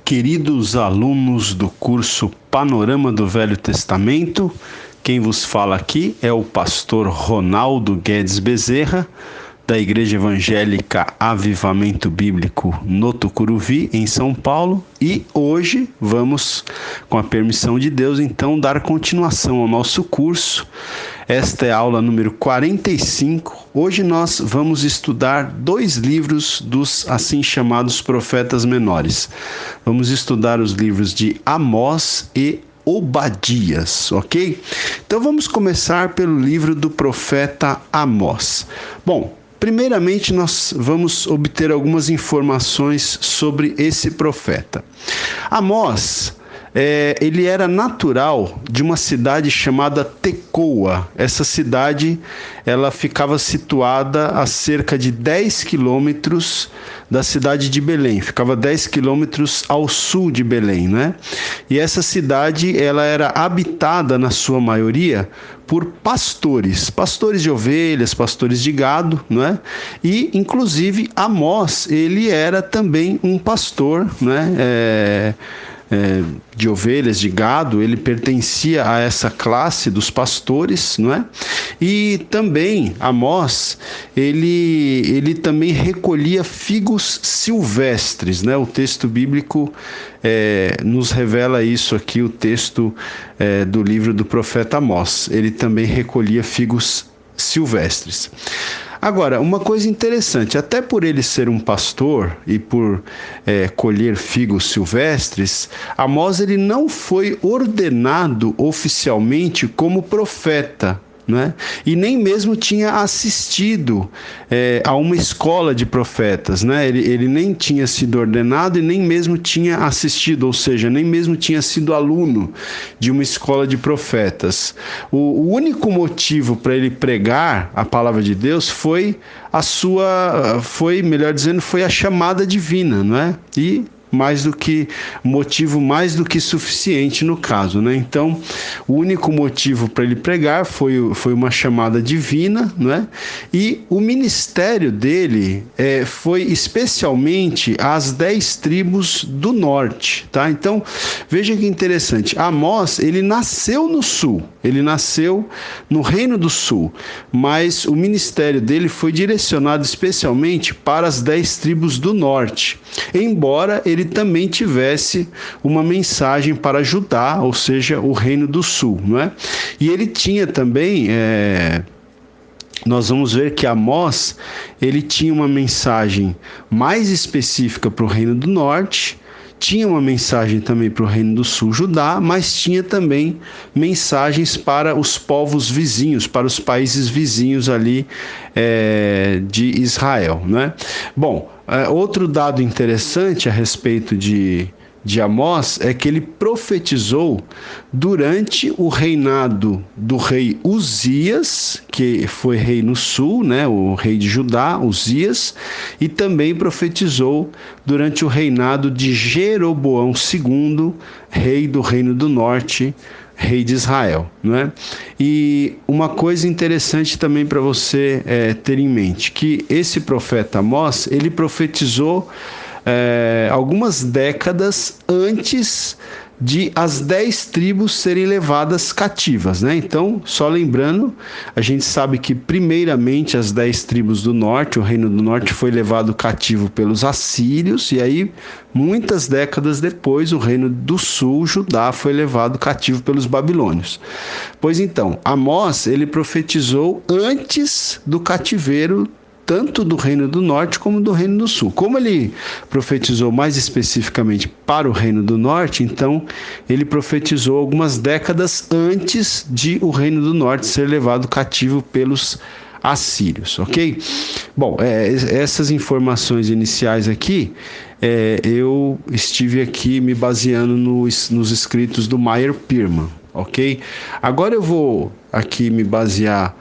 queridos alunos do curso Panorama do Velho Testamento. Quem vos fala aqui é o pastor Ronaldo Guedes Bezerra, da Igreja Evangélica Avivamento Bíblico no Tucuruvi, em São Paulo. E hoje vamos, com a permissão de Deus, então, dar continuação ao nosso curso. Esta é a aula número 45. Hoje nós vamos estudar 2 livros dos assim chamados profetas menores. Vamos estudar os livros de Amós e Obadias, ok? Então vamos começar pelo livro do profeta Amós. Bom, primeiramente nós vamos obter algumas informações sobre esse profeta. Amós, ele era natural de uma cidade chamada Tecoa. Essa cidade, ela ficava situada a cerca de 10 quilômetros da cidade de Belém. Ficava 10 quilômetros ao sul de Belém, né? E essa cidade, ela era habitada, na sua maioria, por pastores de ovelhas, pastores de gado, né? E, inclusive, Amós, ele era também um pastor, né? De ovelhas, de gado. Ele pertencia a essa classe dos pastores, não é? E também Amós, ele também recolhia figos silvestres, né? O texto bíblico nos revela isso aqui, o texto do livro do profeta Amós. Ele também recolhia figos silvestres. Agora, uma coisa interessante, até por ele ser um pastor e por colher figos silvestres, Amós ele não foi ordenado oficialmente como profeta, né? E nem mesmo tinha assistido a uma escola de profetas, né? Ele nem tinha sido ordenado e nem mesmo tinha assistido, ou seja, nem mesmo tinha sido aluno de uma escola de profetas. O único motivo para ele pregar a palavra de Deus foi a chamada divina, não é? E mais do que suficiente no caso, né? Então, o único motivo para ele pregar foi uma chamada divina, né? E o ministério dele foi especialmente às 10 tribos do norte, tá? Então, veja que interessante. Amós, ele nasceu no sul, ele nasceu no Reino do Sul, mas o ministério dele foi direcionado especialmente para as 10 tribos do norte, embora ele também tivesse uma mensagem para Judá, ou seja, o Reino do Sul, não é? E ele tinha também, nós vamos ver que Amós, ele tinha uma mensagem mais específica para o Reino do Norte, tinha uma mensagem também para o Reino do Sul, Judá, mas tinha também mensagens para os povos vizinhos, para os países vizinhos ali de Israel, né? Bom, outro dado interessante a respeito de Amós é que ele profetizou durante o reinado do rei Uzias, que foi rei no sul, né, o rei de Judá, Uzias, e também profetizou durante o reinado de Jeroboão II, rei do Reino do Norte, rei de Israel, não é? E uma coisa interessante também para você ter em mente, que esse profeta Amós, ele profetizou algumas décadas antes de as 10 tribos serem levadas cativas, né? Então, só lembrando, a gente sabe que primeiramente as 10 tribos do norte, o Reino do Norte foi levado cativo pelos assírios, e aí muitas décadas depois o Reino do Sul, Judá, foi levado cativo pelos babilônios. Pois então, Amós, ele profetizou antes do cativeiro tanto do Reino do Norte como do Reino do Sul. Como ele profetizou mais especificamente para o Reino do Norte, então ele profetizou algumas décadas antes de o Reino do Norte ser levado cativo pelos assírios, ok? Bom, essas informações iniciais aqui, eu estive aqui me baseando nos escritos do Meyer Pearman, ok? Agora eu vou aqui me basear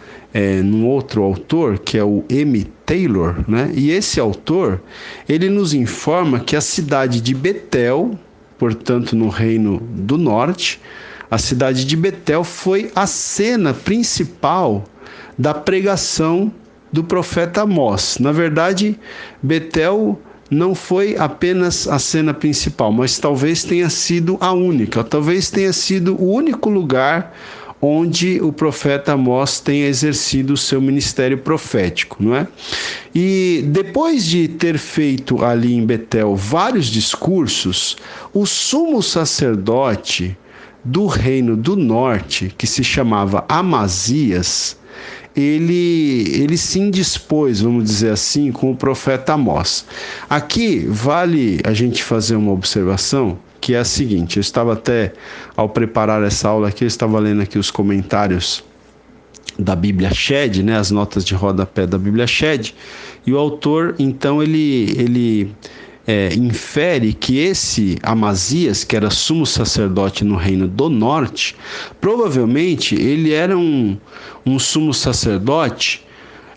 num outro autor, que é o M. Taylor, né? E esse autor, ele nos informa que a cidade de Betel, portanto no Reino do Norte, a cidade de Betel foi a cena principal da pregação do profeta Amós. Na verdade, Betel não foi apenas a cena principal, mas talvez tenha sido a única, talvez tenha sido o único lugar onde o profeta Amós tenha exercido o seu ministério profético, não é? E depois de ter feito ali em Betel vários discursos, o sumo sacerdote do reino do norte, que se chamava Amazias, ele se indispôs, vamos dizer assim, com o profeta Amós. Aqui vale a gente fazer uma observação, que é a seguinte: eu estava até, ao preparar essa aula aqui, eu estava lendo aqui os comentários da Bíblia Shed, né, as notas de rodapé da Bíblia Shed, e o autor, então, ele infere que esse Amazias, que era sumo sacerdote no reino do norte, provavelmente ele era um sumo sacerdote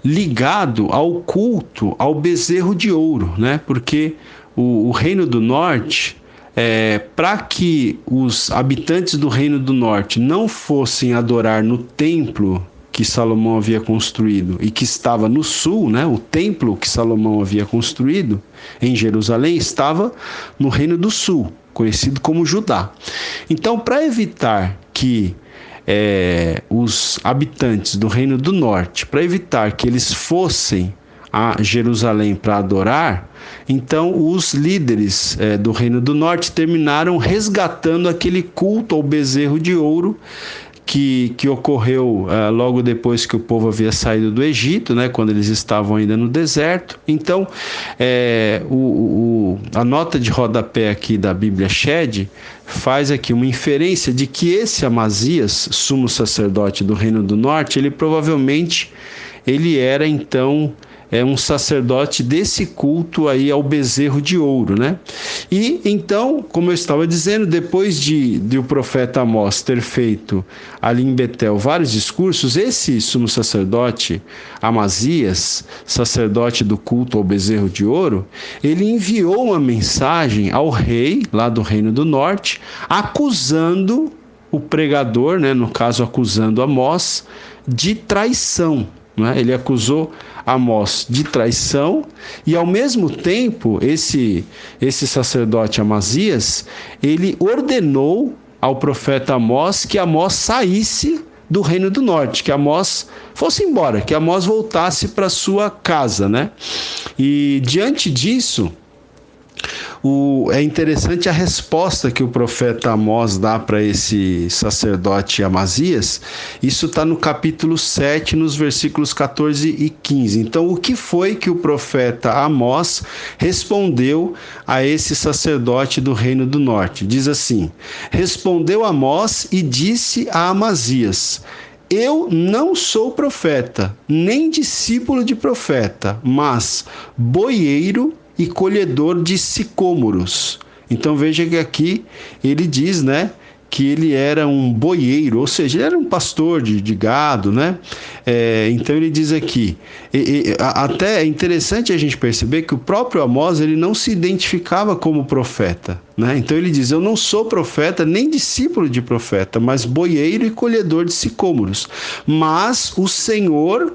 ligado ao culto ao bezerro de ouro, né? Porque o reino do norte, para que os habitantes do reino do norte não fossem adorar no templo que Salomão havia construído e que estava no sul, né? O templo que Salomão havia construído em Jerusalém estava no reino do sul, conhecido como Judá. Então, para evitar que os habitantes do reino do norte, para evitar que eles fossem a Jerusalém para adorar, então os líderes do reino do norte terminaram resgatando aquele culto ao bezerro de ouro que ocorreu logo depois que o povo havia saído do Egito, né, quando eles estavam ainda no deserto. Então, a nota de rodapé aqui da Bíblia Shed faz aqui uma inferência de que esse Amazias, sumo sacerdote do Reino do Norte, ele provavelmente era então um sacerdote desse culto aí ao bezerro de ouro, né? E então, como eu estava dizendo, depois de o profeta Amós ter feito ali em Betel vários discursos, esse sumo sacerdote Amazias, sacerdote do culto ao bezerro de ouro, ele enviou uma mensagem ao rei lá do Reino do Norte, acusando o pregador, né, no caso acusando Amós, de traição. Ele acusou Amós de traição e, ao mesmo tempo, esse sacerdote Amazias, ele ordenou ao profeta Amós que Amós saísse do Reino do Norte, que Amós fosse embora, que Amós voltasse para sua casa, né? E diante disso, é interessante a resposta que o profeta Amós dá para esse sacerdote Amazias. Isso está no capítulo 7, nos versículos 14 e 15. Então, o que foi que o profeta Amós respondeu a esse sacerdote do Reino do Norte? Diz assim: respondeu Amós e disse a Amazias: eu não sou profeta, nem discípulo de profeta, mas boieiro e colhedor de sicômoros. Então veja que aqui ele diz, né, que ele era um boieiro, ou seja, ele era um pastor de gado, né? Então ele diz aqui, até é interessante a gente perceber que o próprio Amós, ele não se identificava como profeta, né? Então ele diz: eu não sou profeta, nem discípulo de profeta, mas boieiro e colhedor de sicômoros. Mas o Senhor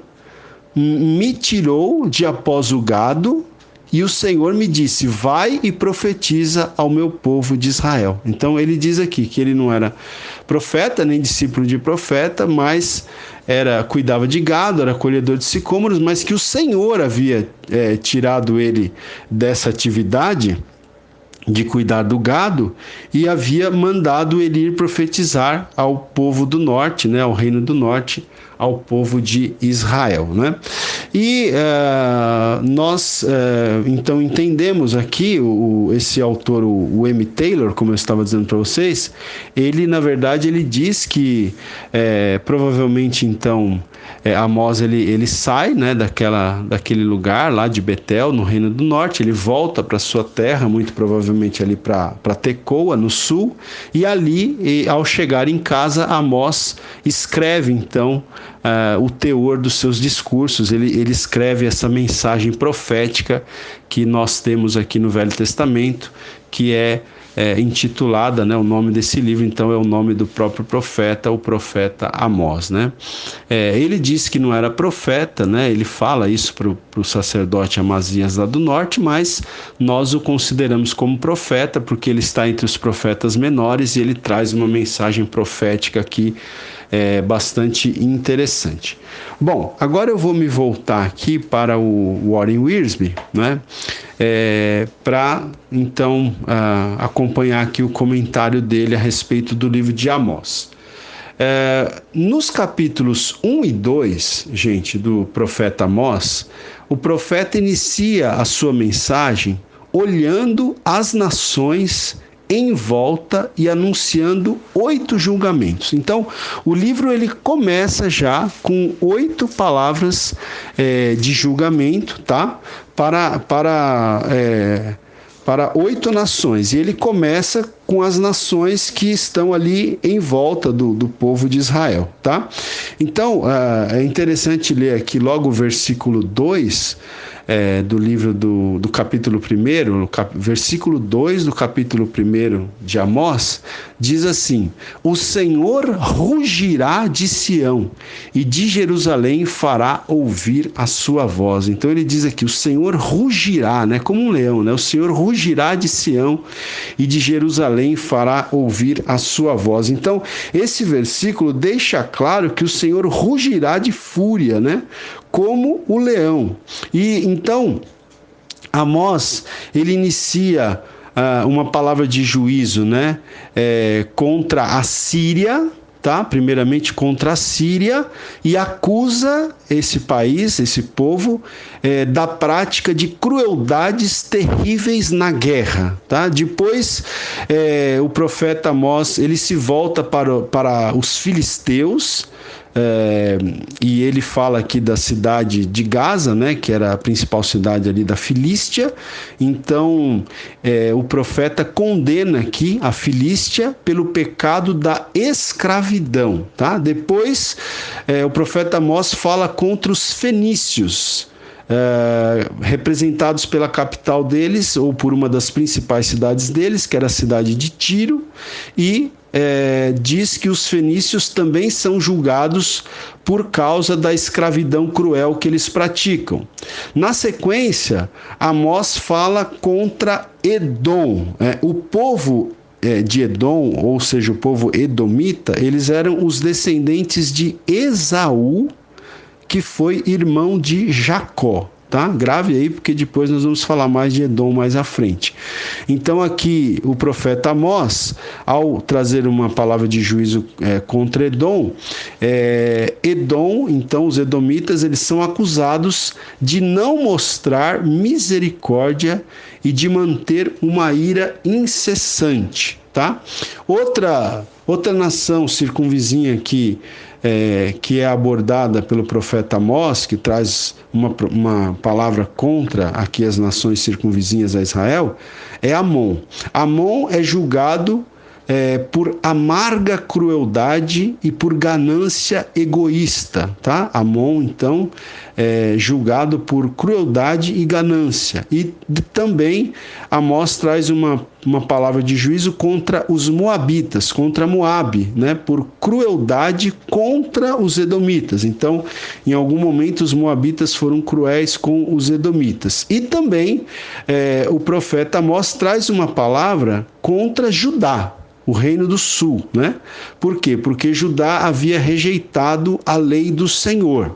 me tirou de após o gado, e o Senhor me disse: vai e profetiza ao meu povo de Israel. Então ele diz aqui que ele não era profeta, nem discípulo de profeta, mas cuidava de gado, era colhedor de sicômoros, mas que o Senhor havia tirado ele dessa atividade de cuidar do gado e havia mandado ele ir profetizar ao povo do norte, né, ao reino do norte, ao povo de Israel, né? E nós então entendemos aqui esse autor, o M. Taylor, como eu estava dizendo para vocês, ele na verdade ele diz que provavelmente então Amós ele sai, né, daquele lugar lá de Betel, no Reino do Norte, ele volta para sua terra, muito provavelmente ali para Tecoa, no sul, e ali, ao chegar em casa, Amós escreve então o teor dos seus discursos. Ele escreve essa mensagem profética que nós temos aqui no Velho Testamento, que é intitulada, né, o nome desse livro, então, é o nome do próprio profeta, o profeta Amós, né? Ele disse que não era profeta, né? Ele fala isso para o sacerdote Amazias lá do norte, mas nós o consideramos como profeta porque ele está entre os profetas menores e ele traz uma mensagem profética aqui bastante interessante. Bom, agora eu vou me voltar aqui para o Warren Wiersbe, né? Para então acompanhar aqui o comentário dele a respeito do livro de Amós. Nos capítulos 1 e 2, gente, do profeta Amós, o profeta inicia a sua mensagem olhando as nações em volta e anunciando 8 julgamentos. Então, o livro ele começa já com 8 palavras de julgamento, tá? Para 8 nações. E ele começa com as nações que estão ali em volta do povo de Israel, tá? Então, é interessante ler aqui logo o versículo 2 do livro do capítulo 1, versículo 2 do capítulo 1 de Amós, diz assim: o Senhor rugirá de Sião e de Jerusalém fará ouvir a sua voz. Então ele diz aqui, o Senhor rugirá, né, como um leão, né? O Senhor rugirá de Sião e de Jerusalém fará ouvir a sua voz. Então esse versículo deixa claro que o Senhor rugirá de fúria, né, como o leão. E então Amós ele inicia uma palavra de juízo, né, contra a Síria, tá? Primeiramente contra a Síria, e acusa esse país, esse povo, da prática de crueldades terríveis na guerra, tá? Depois o profeta Amós ele se volta para os filisteus, e ele fala aqui da cidade de Gaza, né, que era a principal cidade ali da Filístia. Então o profeta condena aqui a Filístia pelo pecado da escravidão, tá? Depois o profeta Amós fala contra os fenícios, representados pela capital deles, ou por uma das principais cidades deles, que era a cidade de Tiro, e diz que os fenícios também são julgados por causa da escravidão cruel que eles praticam. Na sequência, Amós fala contra Edom. O povo de Edom, ou seja, o povo edomita, eles eram os descendentes de Esaú, que foi irmão de Jacó, tá? Grave aí, porque depois nós vamos falar mais de Edom mais à frente. Então aqui o profeta Amós, ao trazer uma palavra de juízo contra Edom, então os edomitas, eles são acusados de não mostrar misericórdia e de manter uma ira incessante, tá? Outra nação circunvizinha que é abordada pelo profeta Amós, que traz uma palavra contra aqui as nações circunvizinhas a Israel, é Amon. Amon é julgado por amarga crueldade e por ganância egoísta, tá? Amon, então, julgado por crueldade e ganância. E também Amós traz uma palavra de juízo contra os moabitas, contra Moabe, né? Por crueldade contra os edomitas. Então, em algum momento, os moabitas foram cruéis com os edomitas. E também o profeta Amós traz uma palavra contra Judá, o reino do sul, né? Por quê? Porque Judá havia rejeitado a lei do Senhor.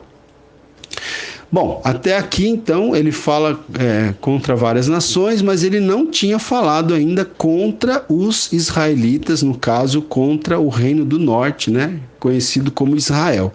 Bom, até aqui então ele fala contra várias nações, mas ele não tinha falado ainda contra os israelitas, no caso contra o reino do norte, né? Conhecido como Israel.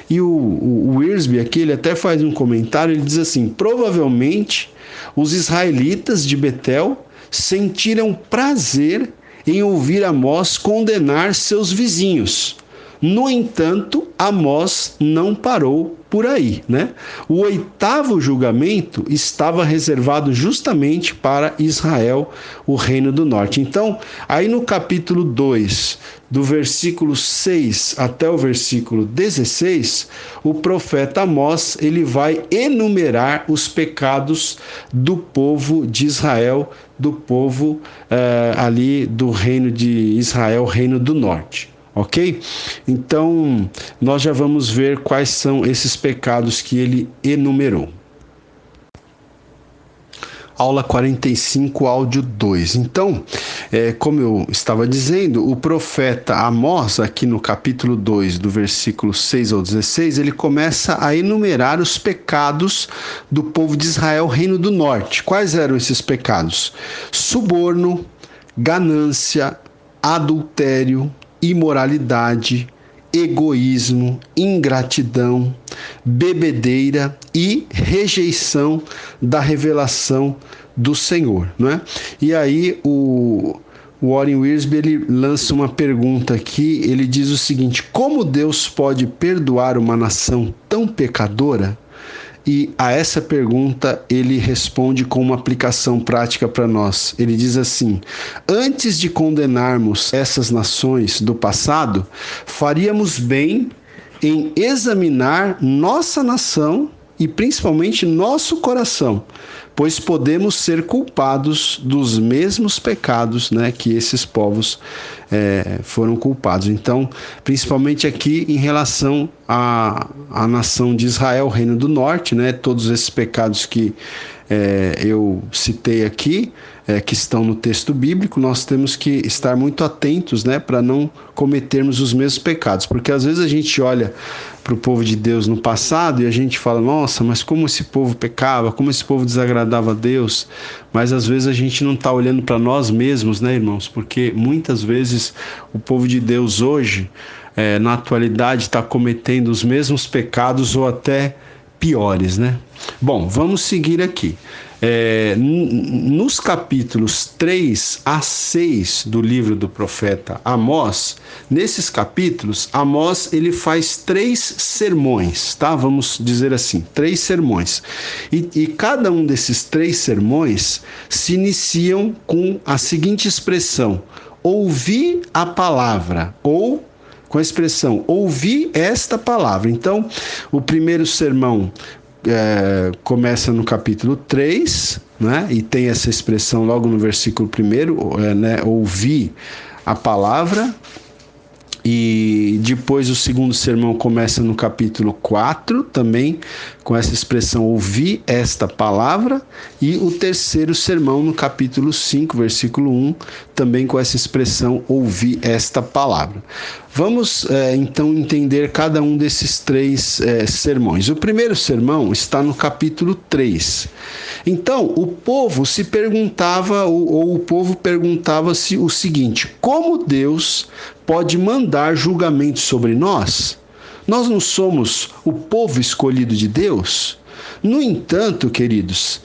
E o Wiersbe aqui, ele até faz um comentário, ele diz assim: provavelmente os israelitas de Betel sentiram prazer em ouvir Amós condenar seus vizinhos, No entanto, Amós não parou por aí, né? O 8º julgamento estava reservado justamente para Israel, o reino do norte. Então, aí no capítulo 2, do versículo 6 até o versículo 16, o profeta Amós, ele vai enumerar os pecados do povo de Israel, do povo ali do reino de Israel, reino do norte. Ok? Então, nós já vamos ver quais são esses pecados que ele enumerou. Aula 45, áudio 2. Então, como eu estava dizendo, o profeta Amós, aqui no capítulo 2, do versículo 6 ao 16, ele começa a enumerar os pecados do povo de Israel, reino do norte. Quais eram esses pecados? Suborno, ganância, adultério, imoralidade, egoísmo, ingratidão, bebedeira e rejeição da revelação do Senhor, né? E aí o Warren Wiersbe, ele lança uma pergunta aqui, ele diz o seguinte: como Deus pode perdoar uma nação tão pecadora? E a essa pergunta ele responde com uma aplicação prática para nós. Ele diz assim: antes de condenarmos essas nações do passado, faríamos bem em examinar nossa nação e principalmente nosso coração, pois podemos ser culpados dos mesmos pecados, né, que esses povos foram culpados. Então, principalmente aqui em relação à nação de Israel, o reino do norte, né, todos esses pecados que eu citei aqui, que estão no texto bíblico, nós temos que estar muito atentos, né, para não cometermos os mesmos pecados, porque às vezes a gente olha para o povo de Deus no passado e a gente fala: nossa, mas como esse povo pecava, como esse povo desagradava a Deus. Mas às vezes a gente não está olhando para nós mesmos, né, irmãos? Porque muitas vezes o povo de Deus hoje, na atualidade, está cometendo os mesmos pecados ou até piores, né? Bom, vamos seguir aqui. Nos capítulos 3 a 6 do livro do profeta Amós, nesses capítulos, Amós ele faz 3 sermões, tá? Vamos dizer assim, 3 sermões. E cada um desses 3 sermões se iniciam com a seguinte expressão: ouvi a palavra, ou com a expressão ouvi esta palavra. Então, o primeiro sermão começa no capítulo 3, né? E tem essa expressão logo no versículo 1, né? Ouvi a palavra. E depois o segundo sermão começa no capítulo 4, também com essa expressão ouvi esta palavra. E o terceiro sermão no capítulo 5, versículo 1, também com essa expressão ouvi esta palavra. Vamos então entender cada um desses 3 sermões. O primeiro sermão está no capítulo 3. Então, o povo se perguntava, ou o povo perguntava-se o seguinte: como Deus pode mandar julgamento sobre nós? Nós não somos o povo escolhido de Deus? No entanto, queridos,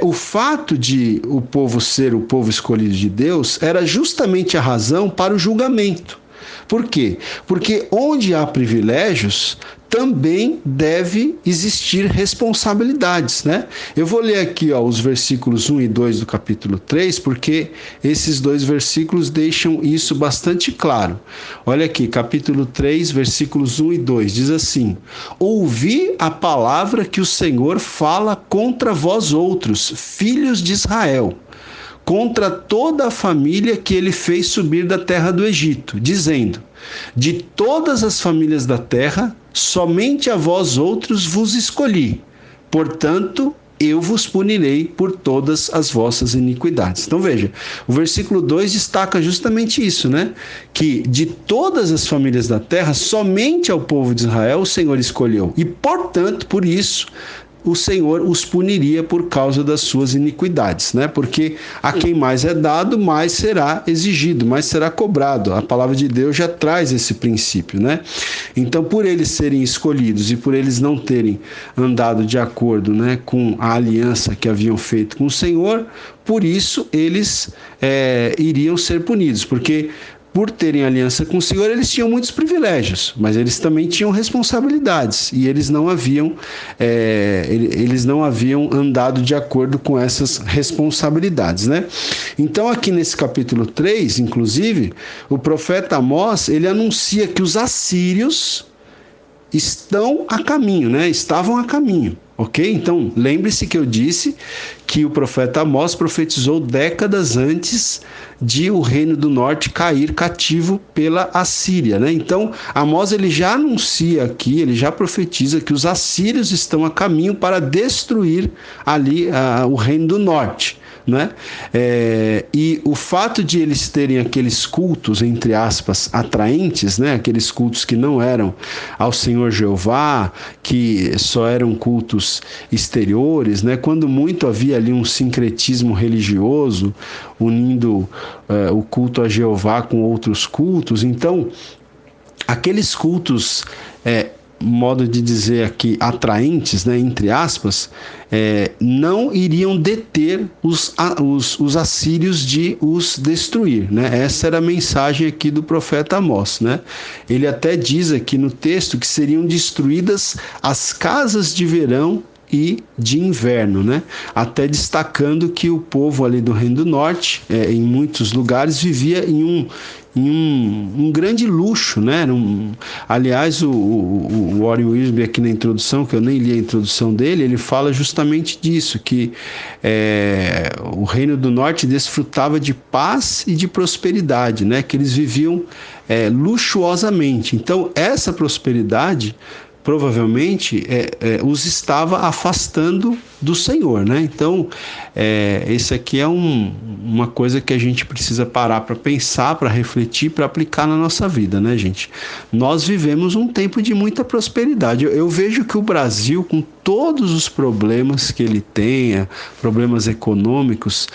o fato de o povo ser o povo escolhido de Deus era justamente a razão para o julgamento. Por quê? Porque onde há privilégios, também deve existir responsabilidades, né? Eu vou ler aqui os versículos 1 e 2 do capítulo 3, porque esses 2 versículos deixam isso bastante claro. Olha aqui, capítulo 3, versículos 1 e 2, diz assim: ouvi a palavra que o Senhor fala contra vós outros, filhos de Israel, contra toda a família que ele fez subir da terra do Egito, dizendo: de todas as famílias da terra, somente a vós outros vos escolhi, portanto, eu vos punirei por todas as vossas iniquidades. Então veja, o versículo 2 destaca justamente isso, né? Que de todas as famílias da terra, somente ao povo de Israel o Senhor escolheu, e portanto, por isso, o Senhor os puniria por causa das suas iniquidades, né? Porque a quem mais é dado, mais será exigido, mais será cobrado. A palavra de Deus já traz esse princípio, né? Então, por eles serem escolhidos e por eles não terem andado de acordo, né, com a aliança que haviam feito com o Senhor, por isso eles iriam ser punidos, porque por terem aliança com o Senhor, eles tinham muitos privilégios, mas eles também tinham responsabilidades, e eles não haviam andado de acordo com essas responsabilidades, né? Então, aqui nesse capítulo 3, inclusive, o profeta Amós, ele anuncia que os assírios estão a caminho, né? Estavam a caminho, ok? Então, lembre-se que eu disse que o profeta Amós profetizou décadas antes de o reino do norte cair cativo pela Assíria, né? Então, Amós ele já anuncia aqui, ele já profetiza que os assírios estão a caminho para destruir ali o reino do norte, né? E o fato de eles terem aqueles cultos, entre aspas, atraentes, né? Aqueles cultos que não eram ao Senhor Jeová, que só eram cultos exteriores, né? Quando muito havia ali um sincretismo religioso, unindo o culto a Jeová com outros cultos. Então, aqueles cultos, modo de dizer aqui, atraentes, né, entre aspas, não iriam deter os assírios de os destruir, né? Essa era a mensagem aqui do profeta Amós, né? Ele até diz aqui no texto que seriam destruídas as casas de verão e de inverno, né? Até destacando que o povo ali do Reino do Norte, em muitos lugares, vivia em um grande luxo, né? Aliás, o Warren Wiersbe aqui na introdução, que eu nem li a introdução dele, ele fala justamente disso, que o Reino do Norte desfrutava de paz e de prosperidade, né? Que eles viviam luxuosamente. Então, essa prosperidade provavelmente os estava afastando do Senhor, né? Então, esse aqui é uma coisa que a gente precisa parar para pensar, para refletir, para aplicar na nossa vida, né, gente? Nós vivemos um tempo de muita prosperidade. Eu vejo que o Brasil, com todos os problemas que ele tenha, problemas econômicos,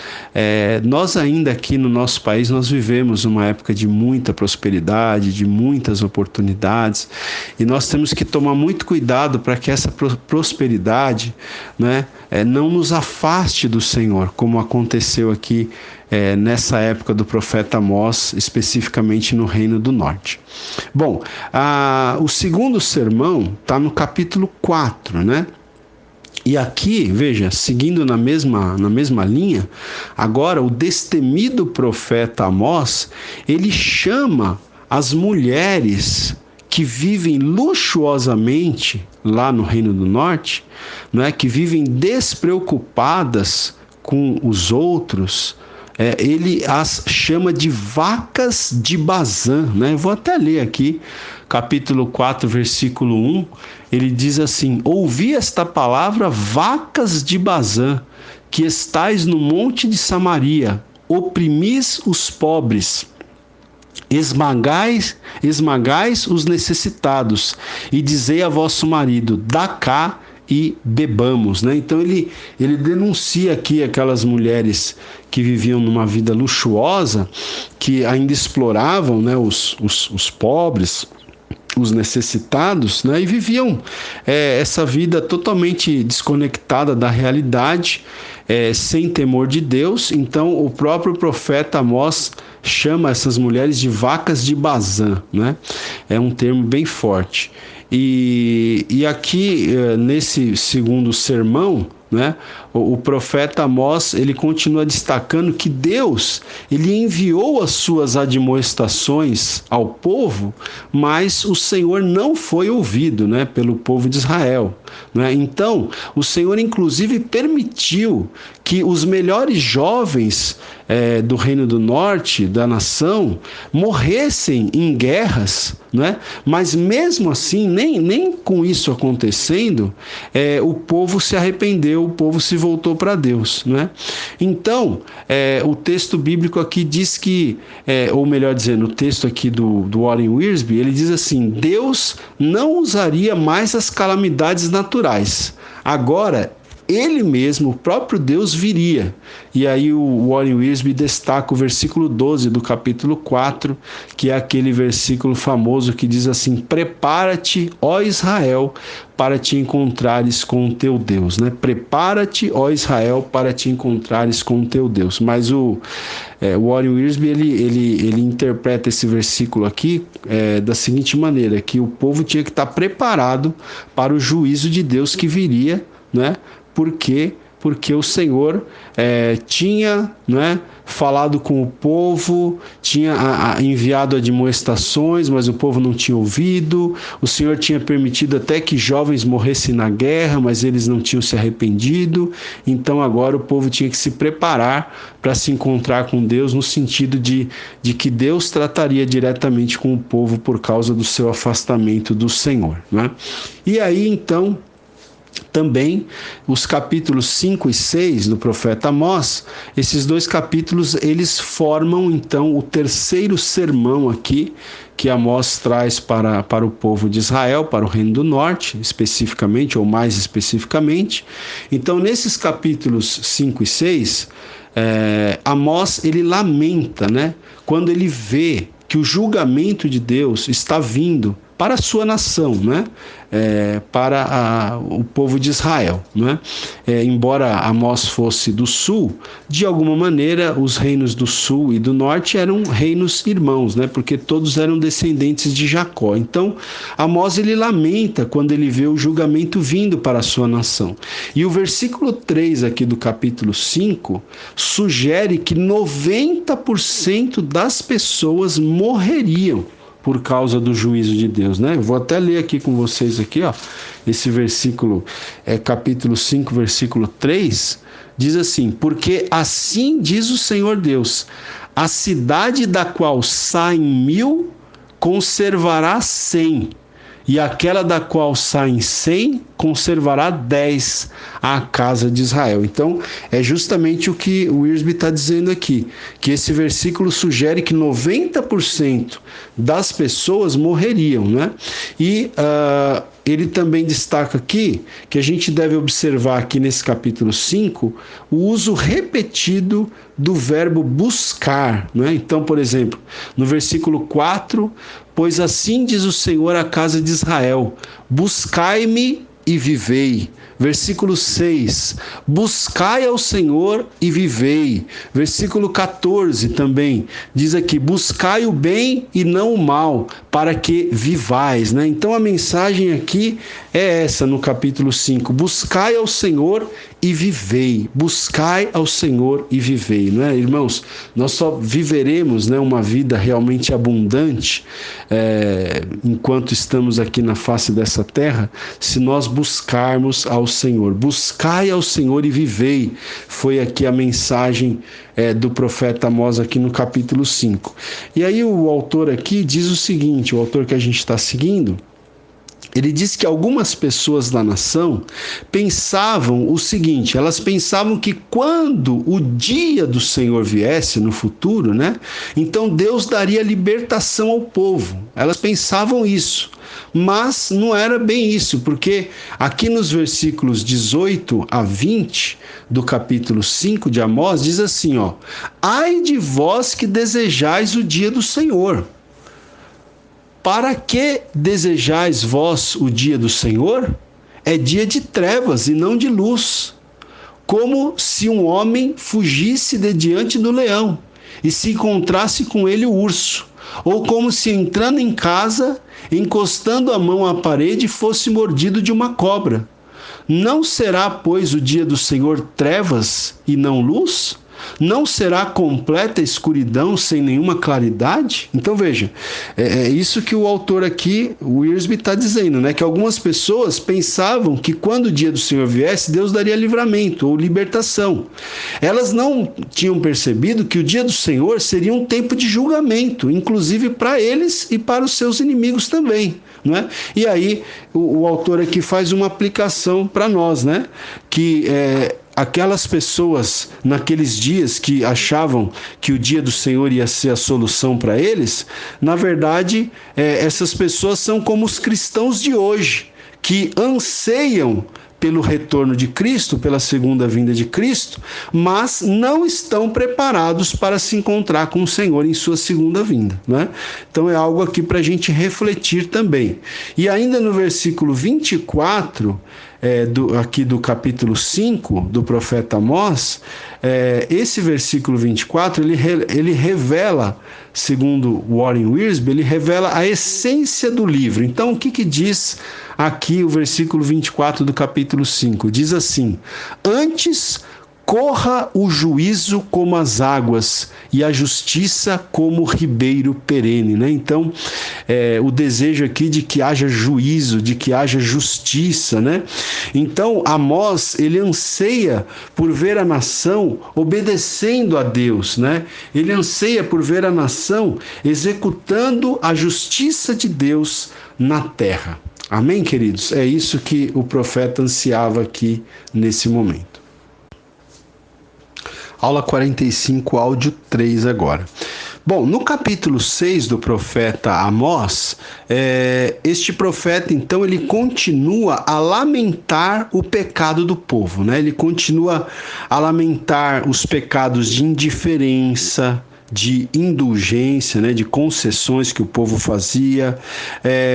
nós ainda aqui no nosso país, nós vivemos uma época de muita prosperidade, de muitas oportunidades, e nós temos que tomar muito cuidado para que essa prosperidade, né, não nos afaste do Senhor, como aconteceu aqui nessa época do profeta Amós, especificamente no Reino do Norte. Bom, o segundo sermão está no capítulo 4, né? E aqui, veja, seguindo na mesma linha, agora o destemido profeta Amós, ele chama as mulheres que vivem luxuosamente lá no Reino do Norte, né, que vivem despreocupadas com os outros, ele as chama de vacas de Bazã, né? Eu vou até ler aqui, capítulo 4, versículo 1, ele diz assim: ouvi esta palavra, vacas de Bazã, que estais no monte de Samaria, oprimis os pobres, esmagais os necessitados, e dizei a vosso marido, dá cá e bebamos, né? Então ele denuncia aqui aquelas mulheres que viviam numa vida luxuosa, que ainda exploravam, né, os pobres, os necessitados, né, e viviam essa vida totalmente desconectada da realidade, sem temor de Deus. Então o próprio profeta Amós chama essas mulheres de vacas de Bazã, né? É um termo bem forte. E aqui, nesse segundo sermão, né, o profeta Amós, ele continua destacando que Deus, ele enviou as suas admoestações ao povo, mas o Senhor não foi ouvido, né, pelo povo de Israel, né? Então, o Senhor inclusive permitiu que os melhores jovens do Reino do Norte, da nação, morressem em guerras, né? Mas mesmo assim, nem com isso acontecendo, o povo se arrependeu, o povo se voltou para Deus, né? Então, o texto bíblico aqui diz que, ou melhor dizendo, o texto aqui do Warren Wiersbe, ele diz assim: Deus não usaria mais as calamidades naturais. Agora, ele mesmo, o próprio Deus, viria. E aí o Warren Wiersbe destaca o versículo 12 do capítulo 4, que é aquele versículo famoso que diz assim: prepara-te, ó Israel, para te encontrares com o teu Deus, né? Prepara-te, ó Israel, para te encontrares com o teu Deus. Mas o Warren Wiersbe, ele interpreta esse versículo aqui da seguinte maneira, que o povo tinha que estar preparado para o juízo de Deus que viria, né? Porque o Senhor tinha, né, falado com o povo, tinha enviado admoestações, mas o povo não tinha ouvido. O Senhor tinha permitido até que jovens morressem na guerra, mas eles não tinham se arrependido. Então agora o povo tinha que se preparar para se encontrar com Deus, no sentido de que Deus trataria diretamente com o povo por causa do seu afastamento do Senhor, né? E aí então, também os capítulos 5 e 6 do profeta Amós, esses dois capítulos, eles formam então o terceiro sermão aqui que Amós traz para o povo de Israel, para o Reino do Norte, especificamente, ou mais especificamente. Então, nesses capítulos 5 e 6, Amós, ele lamenta, né, quando ele vê que o julgamento de Deus está vindo para a sua nação, né? Para o povo de Israel, né? Embora Amós fosse do sul, de alguma maneira os reinos do sul e do norte eram reinos irmãos, né? Porque todos eram descendentes de Jacó. Então Amós, ele lamenta quando ele vê o julgamento vindo para a sua nação. E o versículo 3 aqui do capítulo 5 sugere que 90% das pessoas morreriam por causa do juízo de Deus, né? Eu vou até ler aqui com vocês aqui, ó, esse versículo, capítulo 5, versículo 3, diz assim: porque assim diz o Senhor Deus, a cidade da qual saem 1000 conservará 100, e aquela da qual saem 100 conservará 10 a casa de Israel. Então, é justamente o que o Wiersbe está dizendo aqui, que esse versículo sugere que 90% das pessoas morreriam, né? E ele também destaca aqui que a gente deve observar aqui nesse capítulo 5 o uso repetido do verbo buscar, né? Então, por exemplo, no versículo 4, pois assim diz o Senhor à casa de Israel, buscai-me e vivei. Versículo 6, buscai ao Senhor e vivei. Versículo 14 também, diz aqui, buscai o bem e não o mal, para que vivais, né? Então a mensagem aqui é essa no capítulo 5, buscai ao Senhor e vivei, buscai ao Senhor e vivei, né, irmãos? Nós só viveremos, né, uma vida realmente abundante enquanto estamos aqui na face dessa terra, se nós buscarmos ao Senhor. Buscai ao Senhor e vivei, foi aqui a mensagem do profeta Amós aqui no capítulo 5. E aí o autor aqui diz o seguinte, o autor que a gente está seguindo, ele diz que algumas pessoas da nação pensavam o seguinte, elas pensavam que quando o dia do Senhor viesse no futuro, né, então Deus daria libertação ao povo. Elas pensavam isso, mas não era bem isso, porque aqui nos versículos 18 a 20 do capítulo 5 de Amós diz assim, ó, ai de vós que desejais o dia do Senhor. Para que desejais vós o dia do Senhor? É dia de trevas e não de luz, como se um homem fugisse de diante do leão e se encontrasse com ele o urso, ou como se entrando em casa, encostando a mão à parede, fosse mordido de uma cobra. Não será, pois, o dia do Senhor trevas e não luz? Não será completa escuridão sem nenhuma claridade? Então veja, é isso que o autor aqui, o Wiersbe, está dizendo, né? Que algumas pessoas pensavam que quando o dia do Senhor viesse, Deus daria livramento ou libertação. Elas não tinham percebido que o dia do Senhor seria um tempo de julgamento, inclusive para eles e para os seus inimigos também, né? E aí o autor aqui faz uma aplicação para nós, né? Que aquelas pessoas naqueles dias que achavam que o dia do Senhor ia ser a solução para eles, na verdade, essas pessoas são como os cristãos de hoje, que anseiam pelo retorno de Cristo, pela segunda vinda de Cristo, mas não estão preparados para se encontrar com o Senhor em sua segunda vinda, né? Então é algo aqui para a gente refletir também. E ainda no versículo 24, aqui do capítulo 5 do profeta Amós, esse versículo 24, ele revela, segundo Warren Wiersbe, ele revela a essência do livro. Então, o que diz aqui o versículo 24 do capítulo 5? Diz assim: antes corra o juízo como as águas e a justiça como o ribeiro perene, né? Então, o desejo aqui de que haja juízo, de que haja justiça, né? Então, Amós, ele anseia por ver a nação obedecendo a Deus, né? Ele anseia por ver a nação executando a justiça de Deus na terra. Amém, queridos? É isso que o profeta ansiava aqui nesse momento. Aula 45, áudio 3 agora. Bom, no capítulo 6 do profeta Amós, este profeta, então, ele continua a lamentar o pecado do povo, né? Ele continua a lamentar os pecados de indiferença, de indulgência, né, de concessões que o povo fazia.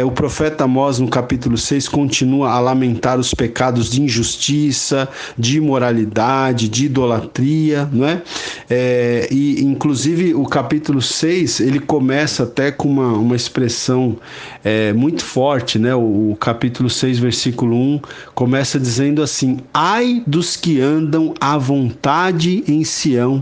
O profeta Amós, no capítulo 6, continua a lamentar os pecados de injustiça, de imoralidade, de idolatria, não é? E, inclusive, o capítulo 6, ele começa até com uma expressão muito forte, né? O capítulo 6, versículo 1, começa dizendo assim: ai dos que andam à vontade em Sião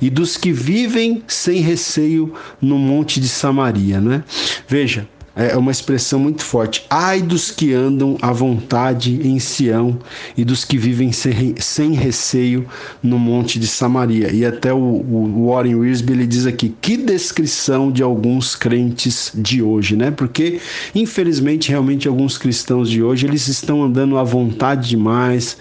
e dos que vivem sem receio no monte de Samaria, né? Veja, é uma expressão muito forte. Ai dos que andam à vontade em Sião e dos que vivem sem receio no monte de Samaria. E até o Warren Wiersbe, ele diz aqui: que descrição de alguns crentes de hoje, né? Porque, infelizmente, realmente, alguns cristãos de hoje, eles estão andando à vontade demais,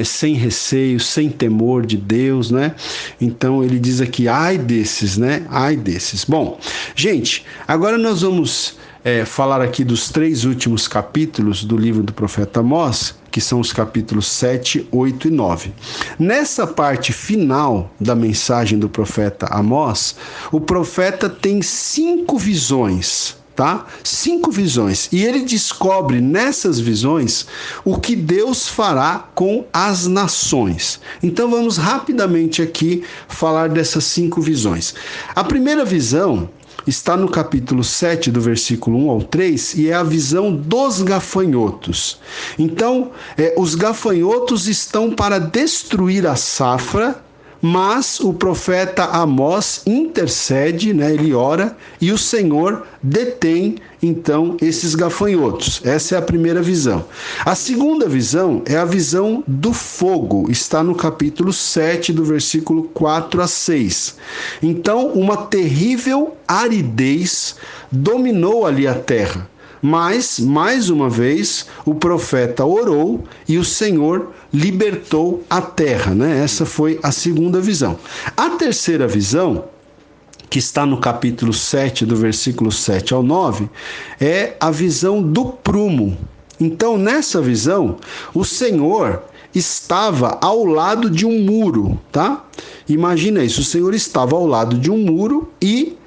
sem receio, sem temor de Deus, né? Então, ele diz aqui: ai desses, né? Ai desses. Bom, gente, agora nós vamos falar aqui dos 3 últimos capítulos do livro do profeta Amós, que são os capítulos 7, 8 e 9. Nessa parte final da mensagem do profeta Amós, o profeta tem 5 visões, tá? 5 visões. E ele descobre nessas visões o que Deus fará com as nações. Então vamos rapidamente aqui falar dessas 5 visões. A primeira visão está no capítulo 7, do versículo 1 ao 3, e é a visão dos gafanhotos. Então, os gafanhotos estão para destruir a safra, mas o profeta Amós intercede, né? Ele ora, e o Senhor detém, então, esses gafanhotos. Essa é a primeira visão. A segunda visão é a visão do fogo, está no capítulo 7, do versículo 4 a 6. Então, uma terrível aridez dominou ali a terra. Mas, mais uma vez, o profeta orou e o Senhor libertou a terra, né? Essa foi a segunda visão. A terceira visão, que está no capítulo 7, do versículo 7 ao 9, é a visão do prumo. Então, nessa visão, o Senhor estava ao lado de um muro, tá? Imagina isso, o Senhor estava ao lado de um muro e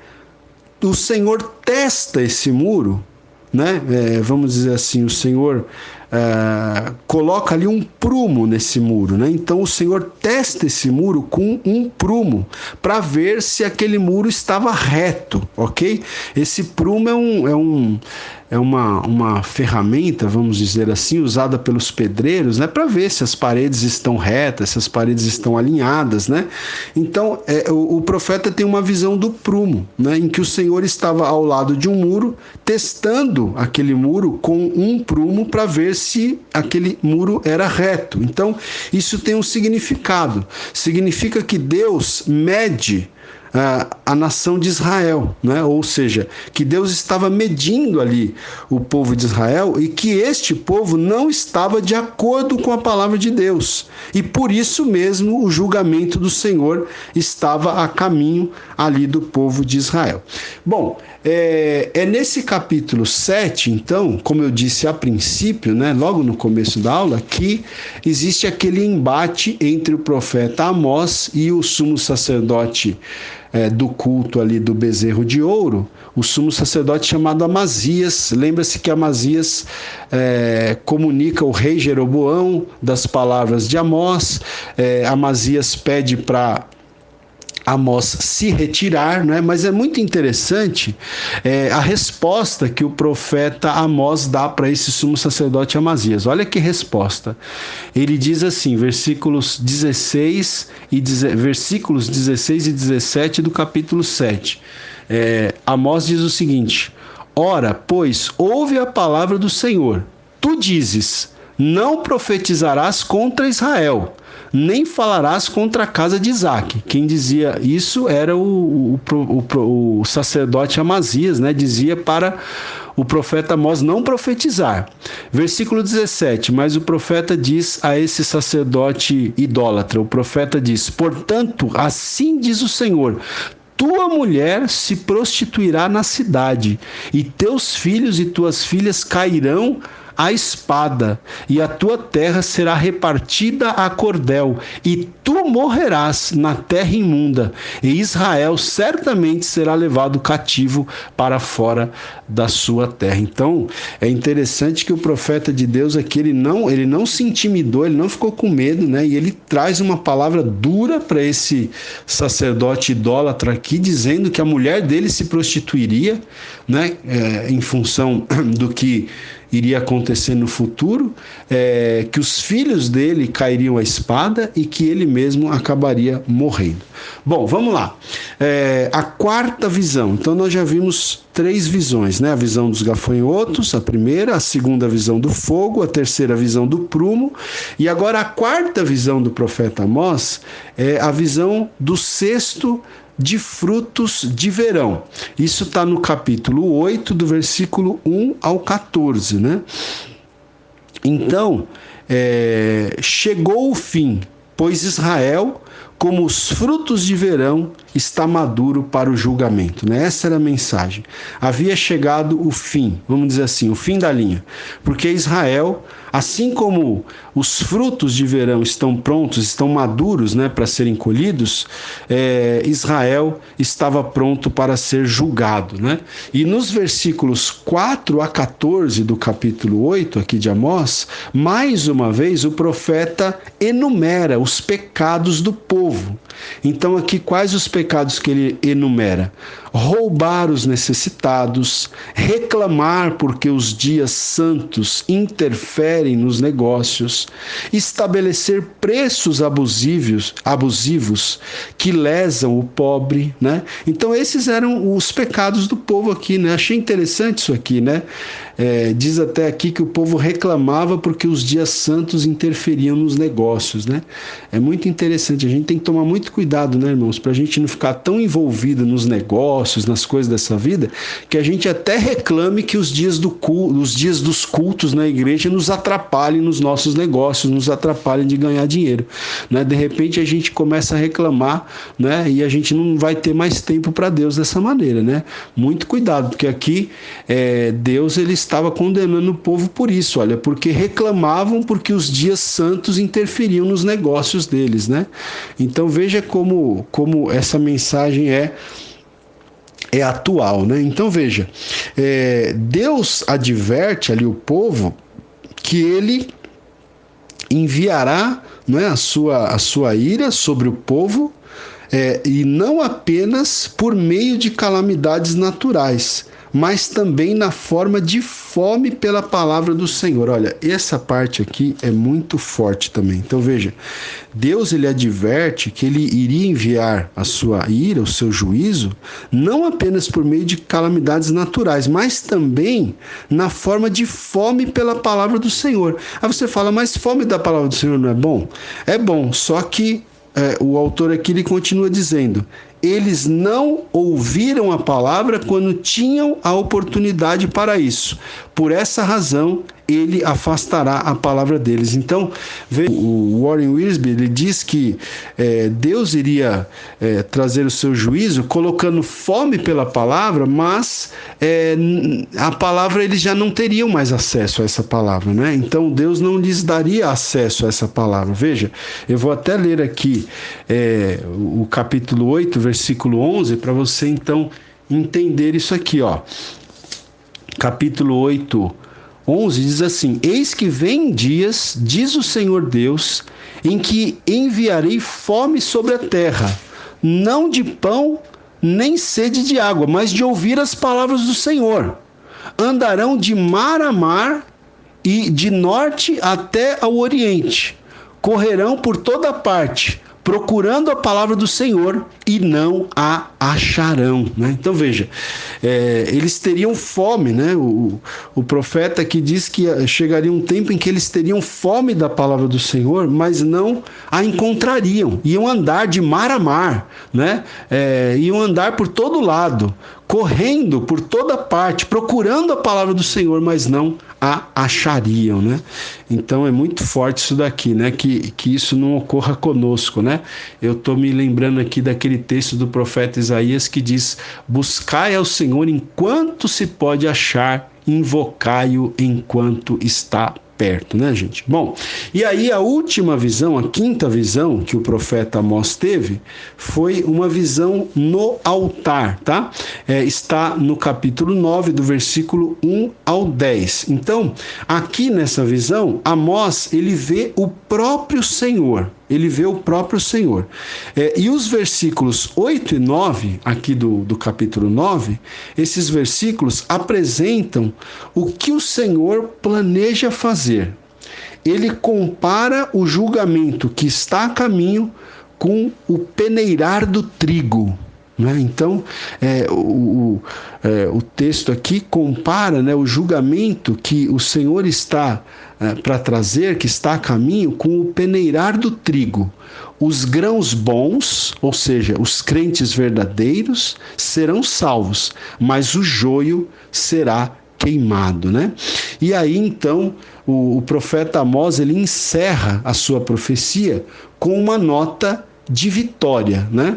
o Senhor testa esse muro, né? Vamos dizer assim, o Senhor coloca ali um prumo nesse muro, né? Então o Senhor testa esse muro com um prumo para ver se aquele muro estava reto, ok? Esse prumo é uma ferramenta, vamos dizer assim, usada pelos pedreiros, né, para ver se as paredes estão retas, se as paredes estão alinhadas, né? Então, o profeta tem uma visão do prumo, né, em que o Senhor estava ao lado de um muro, testando aquele muro com um prumo para ver se aquele muro era reto. Então, isso tem um significado. Significa que Deus mede a nação de Israel, né? Ou seja, que Deus estava medindo ali o povo de Israel e que este povo não estava de acordo com a palavra de Deus. E por isso mesmo o julgamento do Senhor estava a caminho ali do povo de Israel. Bom, é nesse capítulo 7, então, como eu disse a princípio, né, logo no começo da aula, que existe aquele embate entre o profeta Amós e o sumo sacerdote do culto ali do bezerro de ouro, o sumo sacerdote chamado Amazias. Lembra-se que Amazias comunica o rei Jeroboão das palavras de Amós. Amazias pede para Amós se retirar, né? Mas é muito interessante a resposta que o profeta Amós dá para esse sumo sacerdote Amazias. Olha que resposta. Ele diz assim, versículos 16 e 17 do capítulo 7. Amós diz o seguinte: ora, pois, ouve a palavra do Senhor. Tu dizes, não profetizarás contra Israel, nem falarás contra a casa de Isaque. Quem dizia isso era o sacerdote Amazias, né? Dizia para o profeta Amós não profetizar. Versículo 17, mas o profeta diz a esse sacerdote idólatra, o profeta diz, portanto, assim diz o Senhor, tua mulher se prostituirá na cidade, e teus filhos e tuas filhas cairão a espada, e a tua terra será repartida a cordel, e tu morrerás na terra imunda, e Israel certamente será levado cativo para fora da sua terra. Então, é interessante que o profeta de Deus aqui, ele não se intimidou, ele não ficou com medo, né? E ele traz uma palavra dura para esse sacerdote idólatra aqui, dizendo que a mulher dele se prostituiria, né? Em função do que iria acontecer no futuro, que os filhos dele cairiam à espada e que ele mesmo acabaria morrendo. Bom, vamos lá. A quarta visão. Então nós já vimos 3 visões, né? A visão dos gafanhotos, a primeira, a segunda visão do fogo, a terceira visão do prumo, e agora a quarta visão do profeta Amós é a visão do cesto de frutos de verão. Isso está no capítulo 8, do versículo 1 ao 14, né? Então, chegou o fim, pois Israel, como os frutos de verão, está maduro para o julgamento, né? Essa era a mensagem. Havia chegado o fim, vamos dizer assim, o fim da linha. Porque Israel, assim como os frutos de verão estão prontos, estão maduros, né, para serem colhidos, Israel estava pronto para ser julgado, né? E nos versículos 4 a 14 do capítulo 8 aqui de Amós, mais uma vez o profeta enumera os pecados do povo. Então aqui quais os pecados que ele enumera? Roubar os necessitados, reclamar porque os dias santos interferem nos negócios, estabelecer preços abusivos que lesam o pobre, né? Então esses eram os pecados do povo aqui, né? Achei interessante isso aqui, né? Diz até aqui que o povo reclamava porque os dias santos interferiam nos negócios, né? É muito interessante, a gente tem que tomar muito cuidado, né, irmãos, para a gente não ficar tão envolvido nos negócios, nas coisas dessa vida, que a gente até reclame que os dias dos cultos na igreja nos atrapalhem nos nossos negócios, nos atrapalhem de ganhar dinheiro, né? De repente a gente começa a reclamar, né? E a gente não vai ter mais tempo para Deus dessa maneira, né? Muito cuidado, porque aqui Deus ele estava condenando o povo por isso, olha, porque reclamavam porque os dias santos interferiam nos negócios deles, né? Então veja como essa mensagem é atual, né? Então veja, Deus adverte ali o povo que ele enviará, né, a sua ira sobre o povo, e não apenas por meio de calamidades naturais, mas também na forma de fome pela palavra do Senhor. Olha, essa parte aqui é muito forte também. Então veja, Deus ele adverte que ele iria enviar a sua ira, o seu juízo, não apenas por meio de calamidades naturais, mas também na forma de fome pela palavra do Senhor. Aí você fala, mas fome da palavra do Senhor não é bom? É bom, só que o autor aqui ele continua dizendo, eles não ouviram a palavra quando tinham a oportunidade para isso. Por essa razão, ele afastará a palavra deles. Então, o Warren Wiersbe, ele diz que Deus iria trazer o seu juízo colocando fome pela palavra, mas a palavra eles já não teriam mais acesso a essa palavra, né? Então, Deus não lhes daria acesso a essa palavra. Veja, eu vou até ler aqui o capítulo 8, versículo 11, para você então entender isso aqui, ó. Capítulo 8, 11 diz assim: Eis que vem dias, diz o Senhor Deus, em que enviarei fome sobre a terra, não de pão, nem sede de água, mas de ouvir as palavras do Senhor. Andarão de mar a mar e de norte até ao oriente. Correrão por toda parte, procurando a palavra do Senhor, e não a acharão, né? Então veja, eles teriam fome, né? O profeta aqui diz que chegaria um tempo em que eles teriam fome da palavra do Senhor, mas não a encontrariam. Iam andar de mar a mar, né? Iam andar por todo lado, correndo por toda parte, procurando a palavra do Senhor, mas não a achariam, né? Então é muito forte isso daqui, né? Que isso não ocorra conosco, né? Eu estou me lembrando aqui daquele texto do profeta Isaías que diz: buscai ao Senhor enquanto se pode achar, invocai-o enquanto está perto, né, gente? Bom, e aí a última visão, a quinta visão que o profeta Amós teve, foi uma visão no altar, tá? Está no capítulo 9, do versículo 1 ao 10. Então, aqui nessa visão, Amós, ele vê o próprio Senhor. Ele vê o próprio Senhor. E os versículos 8 e 9, aqui do capítulo 9, esses versículos apresentam o que o Senhor planeja fazer. Ele compara o julgamento que está a caminho com o peneirar do trigo. Né? Então, o texto aqui compara, né, o julgamento que o Senhor está para trazer, que está a caminho, com o peneirar do trigo. Os grãos bons, ou seja, os crentes verdadeiros, serão salvos, mas o joio será queimado, né? E aí, então, o profeta Amós, ele encerra a sua profecia com uma nota de vitória, né?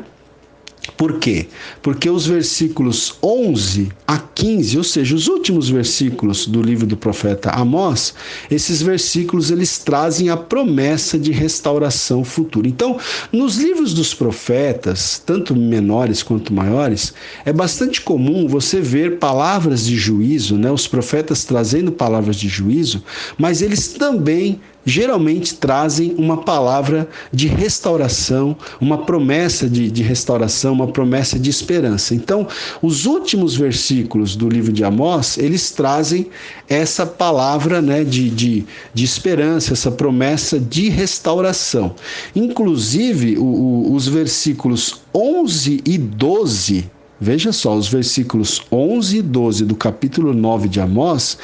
Por quê? Porque os versículos 11 a 15, ou seja, os últimos versículos do livro do profeta Amós, esses versículos eles trazem a promessa de restauração futura. Então, nos livros dos profetas, tanto menores quanto maiores, é bastante comum você ver palavras de juízo, né? Os profetas trazendo palavras de juízo, mas eles também geralmente trazem uma palavra de restauração, uma promessa de restauração, uma promessa de esperança. Então, os últimos versículos do livro de Amós, eles trazem essa palavra, né, de esperança, essa promessa de restauração. Inclusive, os versículos 11 e 12, veja só, os versículos 11 e 12 do capítulo 9 de Amós,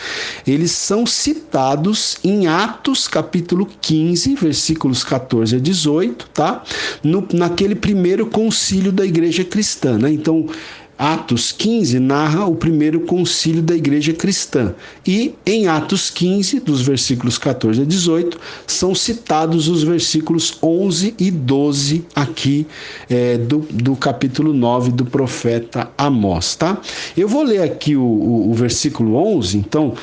eles são citados em Atos, capítulo 15, versículos 14 a 18, tá? Naquele primeiro concílio da igreja cristã, né? Então, Atos 15 narra o primeiro concílio da igreja cristã. E em Atos 15, dos versículos 14 a 18, são citados os versículos 11 e 12 aqui do capítulo 9 do profeta Amós, tá? Eu vou ler aqui o versículo 11, então,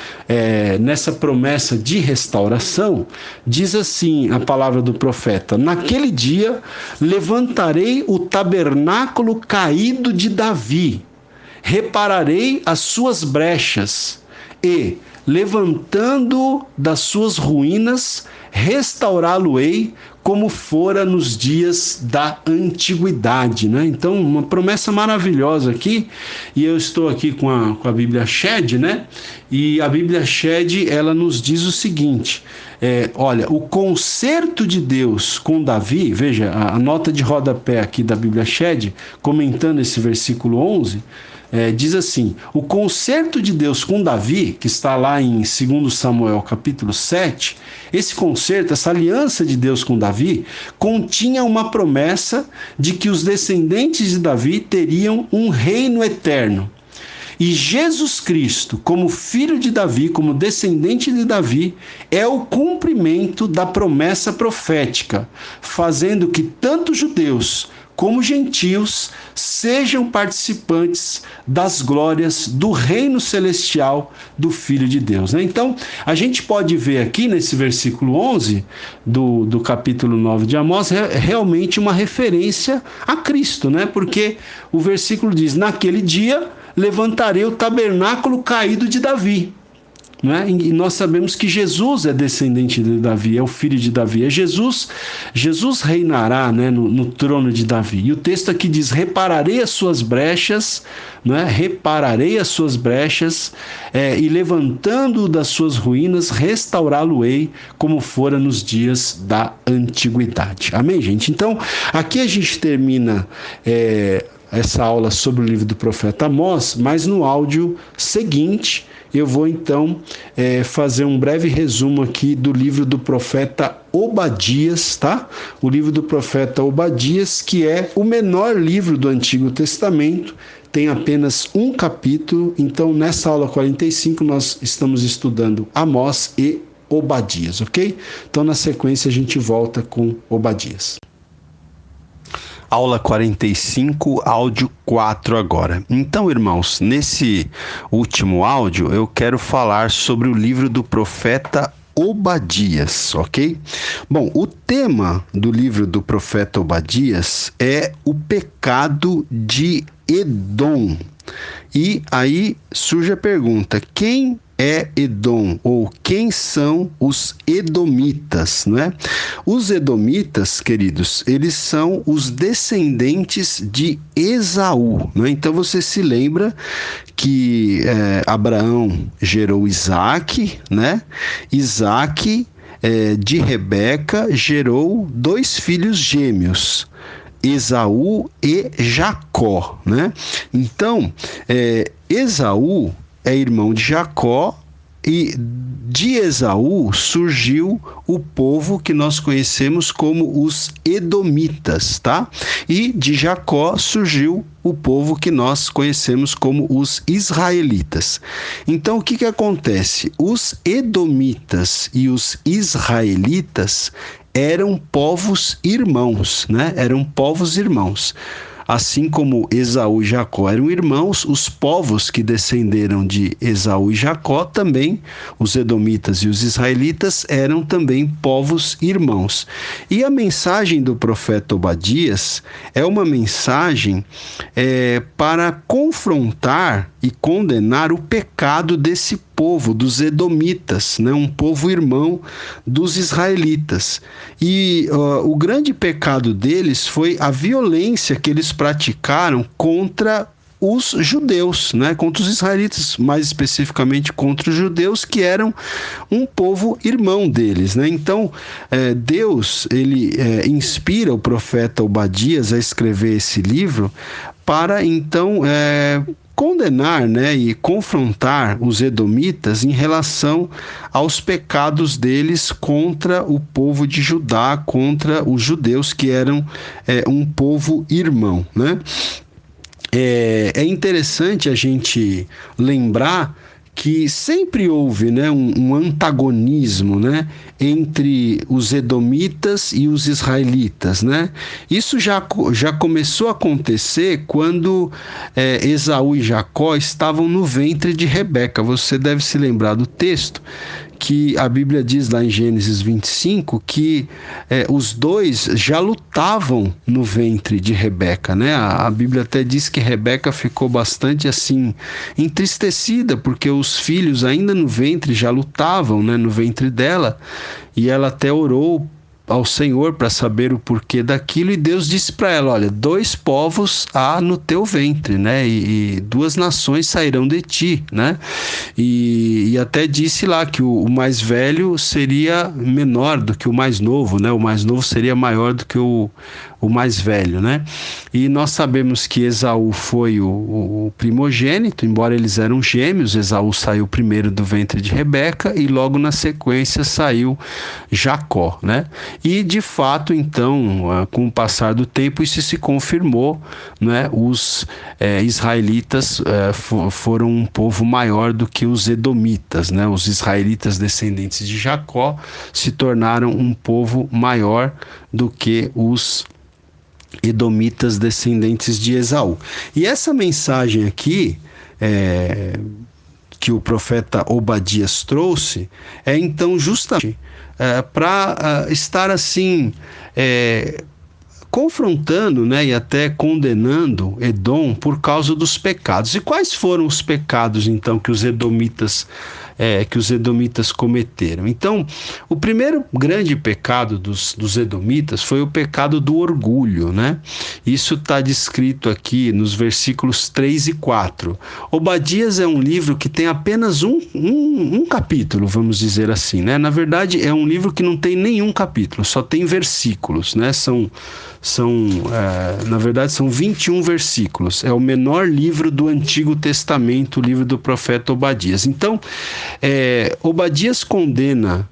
nessa promessa de restauração, diz assim a palavra do profeta: naquele dia levantarei o tabernáculo caído de Davi, repararei as suas brechas e, levantando das suas ruínas, restaurá-lo-ei como fora nos dias da antiguidade, né? Então, uma promessa maravilhosa aqui, e eu estou aqui com a Bíblia Shed, né? E a Bíblia Shed, ela nos diz o seguinte: olha, o concerto de Deus com Davi, veja, a nota de rodapé aqui da Bíblia Shed, comentando esse versículo 11, diz assim: o concerto de Deus com Davi, que está lá em 2 Samuel capítulo 7, esse concerto, essa aliança de Deus com Davi, continha uma promessa de que os descendentes de Davi teriam um reino eterno. E Jesus Cristo, como filho de Davi, como descendente de Davi, é o cumprimento da promessa profética, fazendo que tanto judeus como gentios sejam participantes das glórias do reino celestial do Filho de Deus. Então, a gente pode ver aqui nesse versículo 11 do capítulo 9 de Amós, realmente uma referência a Cristo, né? Porque o versículo diz: naquele dia levantarei o tabernáculo caído de Davi. Né? E nós sabemos que Jesus é descendente de Davi, é o filho de Davi. Jesus reinará, né, no trono de Davi. E o texto aqui diz: repararei as suas brechas, né? Repararei as suas brechas, e levantando-o das suas ruínas, restaurá-lo-ei como fora nos dias da antiguidade. Amém, gente? Então, aqui a gente termina essa aula sobre o livro do profeta Amós, mas no áudio seguinte eu vou então fazer um breve resumo aqui do livro do profeta Obadias, tá? O livro do profeta Obadias, que é o menor livro do Antigo Testamento, tem apenas um capítulo. Então, nessa aula 45, nós estamos estudando Amós e Obadias, ok? Então, na sequência, a gente volta com Obadias. Aula 45, áudio 4 agora. Então, irmãos, nesse último áudio eu quero falar sobre o livro do profeta Obadias, ok? Bom, o tema do livro do profeta Obadias é o pecado de Edom. E aí surge a pergunta: quem é Edom, ou quem são os edomitas, não é? Os edomitas, queridos, eles são os descendentes de Esaú, não é? Então você se lembra que Abraão gerou Isaac, né? Isaac, de Rebeca, gerou 2 filhos gêmeos, Esaú e Jacó, né? Então, Esaú é irmão de Jacó, e de Esaú surgiu o povo que nós conhecemos como os edomitas, tá? E de Jacó surgiu o povo que nós conhecemos como os israelitas. Então, o que acontece? Os edomitas e os israelitas eram povos irmãos, né? Eram povos irmãos. Assim como Esaú e Jacó eram irmãos, os povos que descenderam de Esaú e Jacó também, os edomitas e os israelitas, eram também povos irmãos. E a mensagem do profeta Obadias é uma mensagem para confrontar e condenar o pecado desse povo, dos edomitas, né? Um povo irmão dos israelitas. E o grande pecado deles foi a violência que eles praticaram contra os judeus, né? Contra os israelitas, mais especificamente contra os judeus, que eram um povo irmão deles, né? Então, Deus, ele inspira o profeta Obadias a escrever esse livro para, então, condenar, né, e confrontar os edomitas em relação aos pecados deles contra o povo de Judá, contra os judeus, que eram um povo irmão, né? É interessante a gente lembrar que sempre houve, né, um antagonismo, né, entre os edomitas e os israelitas, né? Isso já começou a acontecer quando Esaú e Jacó estavam no ventre de Rebeca. Você deve se lembrar do texto que a Bíblia diz lá em Gênesis 25 que os dois já lutavam no ventre de Rebeca, né? A Bíblia até diz que Rebeca ficou bastante assim entristecida, porque os filhos ainda no ventre já lutavam, né, no ventre dela, e ela até orou ao Senhor para saber o porquê daquilo, e Deus disse para ela: olha, 2 povos há no teu ventre, né? E 2 nações sairão de ti, né? E até disse lá que o mais velho seria menor do que o mais novo, né? O mais novo seria maior do que o mais velho, né? E nós sabemos que Esaú foi o primogênito, embora eles eram gêmeos. Esaú saiu primeiro do ventre de Rebeca e logo na sequência saiu Jacó, né? E de fato, então, com o passar do tempo, isso se confirmou, né? Os israelitas foram um povo maior do que os edomitas, né? Os israelitas descendentes de Jacó se tornaram um povo maior do que os edomitas descendentes de Esaú. E essa mensagem aqui, que o profeta Obadias trouxe, é então justamente para estar assim confrontando, né, e até condenando Edom por causa dos pecados. E quais foram os pecados então que os edomitas cometeram? Então, o primeiro grande pecado dos edomitas foi o pecado do orgulho, né? Isso está descrito aqui nos versículos 3 e 4. Obadias é um livro que tem apenas um capítulo, vamos dizer assim, né? Na verdade, é um livro que não tem nenhum capítulo, só tem versículos, né? Na verdade, são 21 versículos. É o menor livro do Antigo Testamento, o livro do profeta Obadias. Então, Obadias condena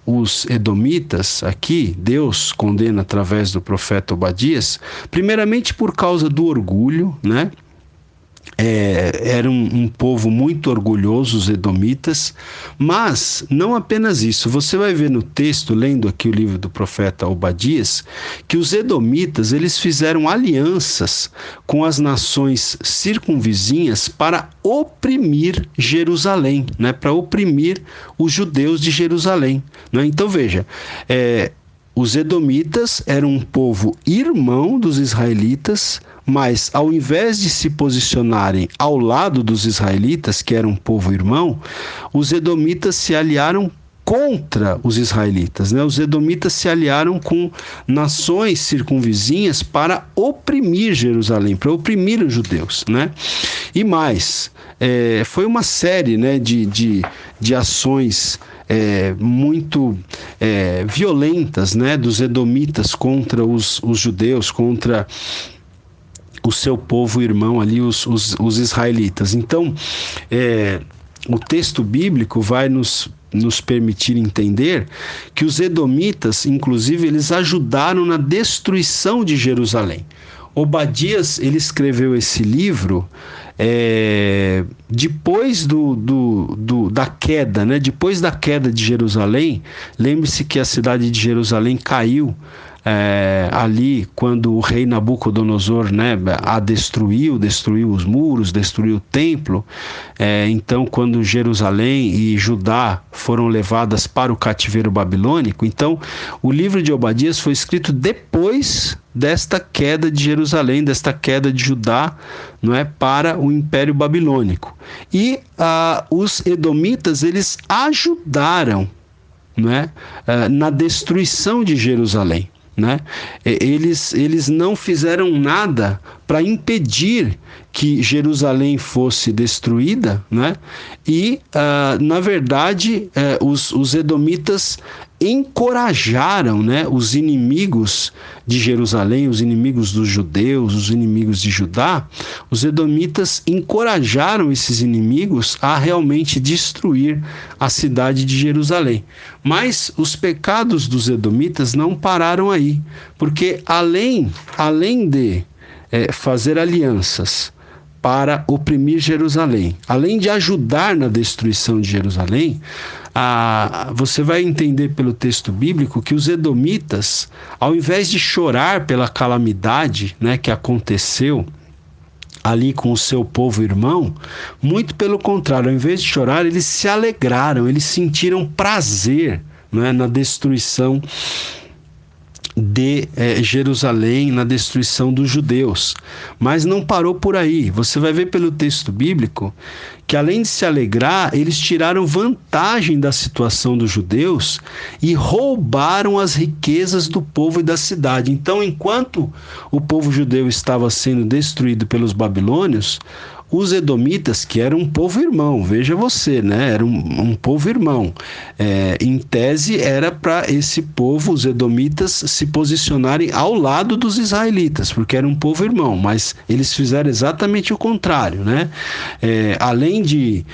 os edomitas aqui. Deus condena através do profeta Obadias, primeiramente por causa do orgulho, né? Era um povo muito orgulhoso, os edomitas, mas não apenas isso. Você vai ver no texto, lendo aqui o livro do profeta Obadias, que os edomitas, eles fizeram alianças com as nações circunvizinhas para oprimir Jerusalém, né? Para oprimir os judeus de Jerusalém, né? Então veja, os edomitas eram um povo irmão dos israelitas, mas ao invés de se posicionarem ao lado dos israelitas, que era um povo irmão, os edomitas se aliaram contra os israelitas, né? Os edomitas se aliaram com nações circunvizinhas para oprimir Jerusalém, para oprimir os judeus, né? E mais, foi uma série, né, de ações muito violentas, né, dos edomitas contra os judeus, contra o seu povo irmão ali, os israelitas. Então, o texto bíblico vai nos permitir entender que os edomitas, inclusive, eles ajudaram na destruição de Jerusalém. Obadias, ele escreveu esse livro depois da queda, né? Depois da queda de Jerusalém. Lembre-se que a cidade de Jerusalém caiu ali quando o rei Nabucodonosor, né, a destruiu os muros, destruiu o templo. Então, quando Jerusalém e Judá foram levadas para o cativeiro babilônico, então o livro de Obadias foi escrito depois desta queda de Jerusalém, desta queda de Judá, não é, para o Império Babilônico. E os edomitas, eles ajudaram, não é, na destruição de Jerusalém, né? Eles não fizeram nada para impedir que Jerusalém fosse destruída, né? E na verdade os edomitas encorajaram, né, os inimigos de Jerusalém, os inimigos dos judeus, os inimigos de Judá. Os edomitas encorajaram esses inimigos a realmente destruir a cidade de Jerusalém. Mas os pecados dos edomitas não pararam aí, porque além de fazer alianças para oprimir Jerusalém, além de ajudar na destruição de Jerusalém, você vai entender pelo texto bíblico que os edomitas, ao invés de chorar pela calamidade, né, que aconteceu ali com o seu povo irmão, muito pelo contrário, ao invés de chorar, eles se alegraram, eles sentiram prazer, né, na destruição de Jerusalém, na destruição dos judeus. Mas não parou por aí. Você vai ver pelo texto bíblico que, além de se alegrar, eles tiraram vantagem da situação dos judeus e roubaram as riquezas do povo e da cidade. Então, enquanto o povo judeu estava sendo destruído pelos babilônios, os edomitas, que eram um povo irmão, veja você, né? Era um povo irmão. Em tese, era para esse povo, os edomitas, se posicionarem ao lado dos israelitas, porque era um povo irmão, mas eles fizeram exatamente o contrário, né? Além de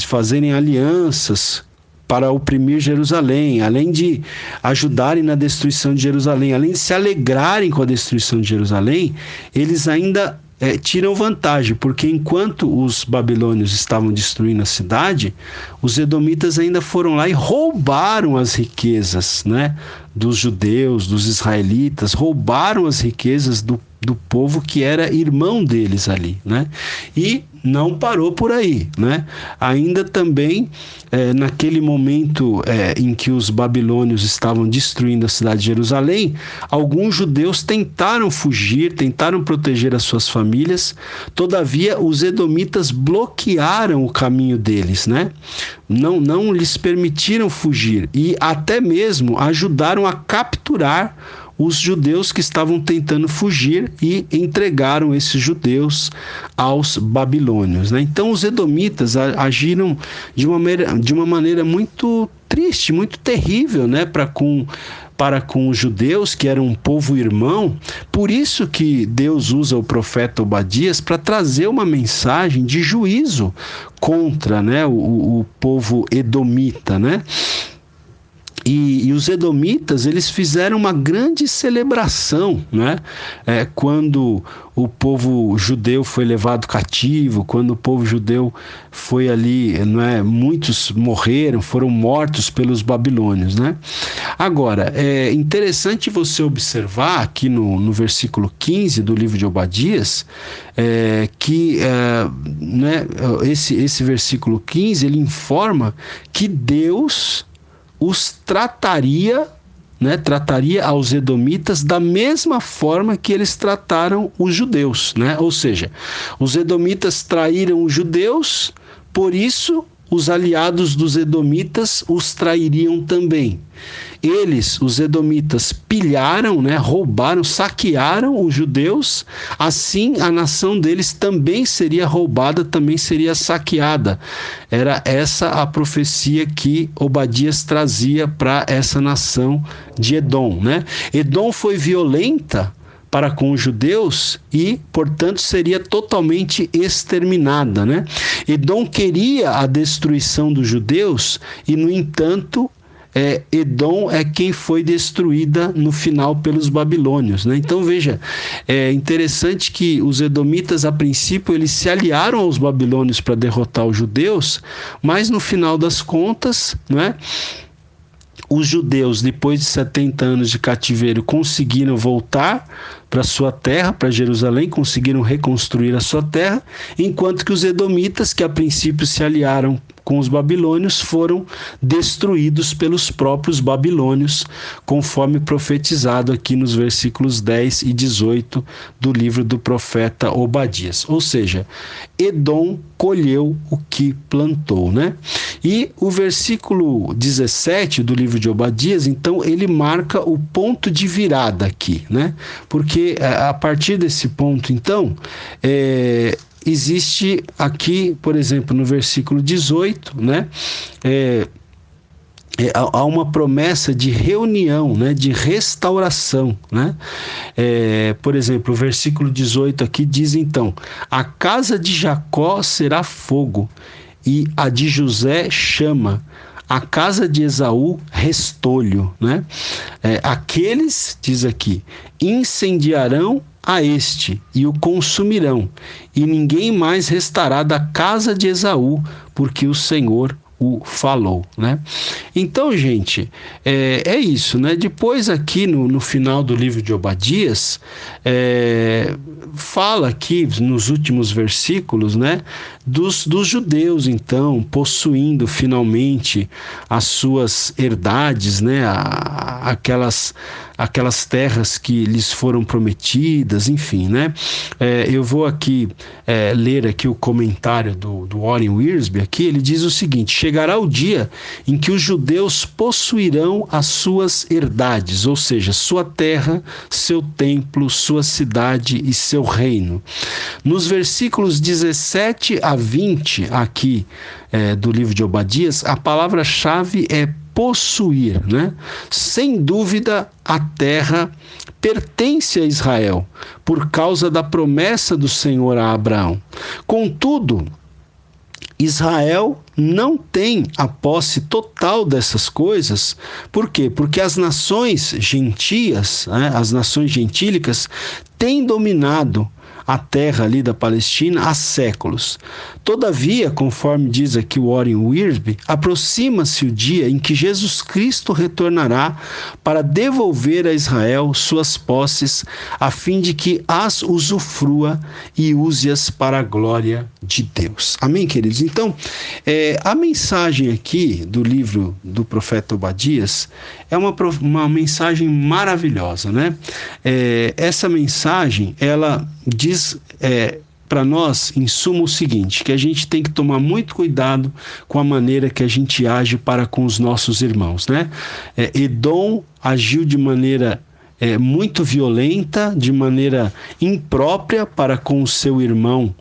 fazerem alianças para oprimir Jerusalém, além de ajudarem na destruição de Jerusalém, além de se alegrarem com a destruição de Jerusalém, eles ainda tiram vantagem, porque enquanto os babilônios estavam destruindo a cidade, os edomitas ainda foram lá e roubaram as riquezas, né, dos judeus, dos israelitas, roubaram as riquezas do povo que era irmão deles ali, né? E não parou por aí, né? Ainda também, naquele momento em que os babilônios estavam destruindo a cidade de Jerusalém, alguns judeus tentaram fugir, tentaram proteger as suas famílias, todavia os edomitas bloquearam o caminho deles, né? Não lhes permitiram fugir e até mesmo ajudaram a capturar os judeus que estavam tentando fugir e entregaram esses judeus aos babilônios, né? Então os edomitas agiram de uma maneira muito triste, muito terrível, né? para com os judeus, que eram um povo irmão. Por isso que Deus usa o profeta Obadias para trazer uma mensagem de juízo contra, né, o povo edomita, né? E os edomitas, eles fizeram uma grande celebração, né? Quando o povo judeu foi levado cativo, quando o povo judeu foi ali, muitos morreram, foram mortos pelos babilônios, né? Agora, é interessante você observar aqui no versículo 15 do livro de Obadias, que esse versículo 15, ele informa que Deus os trataria aos edomitas da mesma forma que eles trataram os judeus, né? Ou seja, os edomitas traíram os judeus, por isso os aliados dos edomitas os trairiam também. Eles, os edomitas, pilharam, né, roubaram, saquearam os judeus, assim a nação deles também seria roubada, também seria saqueada. Era essa a profecia que Obadias trazia para essa nação de Edom, né? Edom foi violenta para com os judeus e, portanto, seria totalmente exterminada, né? Edom queria a destruição dos judeus e, no entanto, Edom é quem foi destruída no final pelos babilônios, né? Então veja, é interessante que os edomitas, a princípio, eles se aliaram aos babilônios para derrotar os judeus, mas no final das contas, né, os judeus, depois de 70 anos de cativeiro, conseguiram voltar para sua terra, para Jerusalém, conseguiram reconstruir a sua terra, enquanto que os edomitas, que a princípio se aliaram com os babilônios, foram destruídos pelos próprios babilônios, conforme profetizado aqui nos versículos 10 e 18 do livro do profeta Obadias. Ou seja, Edom colheu o que plantou, né? E o versículo 17 do livro de Obadias, então, ele marca o ponto de virada aqui, né? Porque a partir desse ponto, então, existe aqui, por exemplo, no versículo 18, né, há uma promessa de reunião, né, de restauração, né? Por exemplo, o versículo 18 aqui diz então: a casa de Jacó será fogo e a de José chama, a casa de Esaú restolho, né? Aqueles, diz aqui, incendiarão a este e o consumirão, e ninguém mais restará da casa de Esaú, porque o Senhor o falou, né? Então, gente, é isso, né? Depois aqui no final do livro de Obadias, fala aqui nos últimos versículos, né? Dos judeus, então, possuindo finalmente as suas herdades, né? Aquelas terras que lhes foram prometidas, enfim, né? Eu vou aqui ler aqui o comentário do Warren Wiersbe aqui. Ele diz o seguinte: chegará o dia em que os judeus possuirão as suas herdades, ou seja, sua terra, seu templo, sua cidade e seu reino. Nos versículos 17 a 20 aqui do livro de Obadias, a palavra-chave é possuir, né? Sem dúvida, a terra pertence a Israel, por causa da promessa do Senhor a Abraão. Contudo, Israel não tem a posse total dessas coisas. Por quê? Porque as nações gentias, né, as nações gentílicas, têm dominado a terra ali da Palestina há séculos. Todavia, conforme diz aqui o Warren Wiersbe, aproxima-se o dia em que Jesus Cristo retornará para devolver a Israel suas posses, a fim de que as usufrua e use-as para a glória de Deus. Amém, queridos? Então, a mensagem aqui do livro do profeta Obadias é uma mensagem maravilhosa, né? Essa mensagem, ela diz para nós, em suma, o seguinte: que a gente tem que tomar muito cuidado com a maneira que a gente age para com os nossos irmãos, né? Edom agiu de maneira muito violenta, de maneira imprópria para com o seu irmão,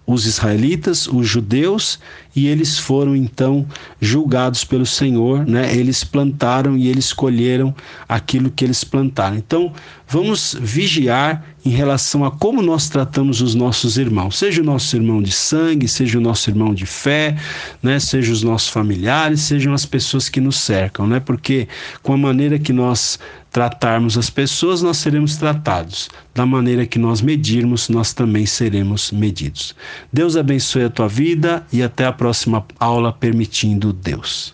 os israelitas, os judeus, e eles foram então julgados pelo Senhor, né? Eles plantaram e eles colheram aquilo que eles plantaram. Então, vamos vigiar em relação a como nós tratamos os nossos irmãos, seja o nosso irmão de sangue, seja o nosso irmão de fé, né? Seja os nossos familiares, sejam as pessoas que nos cercam, né? Porque com a maneira que nós tratarmos as pessoas, nós seremos tratados. Da maneira que nós medirmos, nós também seremos medidos. Deus abençoe a tua vida e até a próxima aula, permitindo Deus.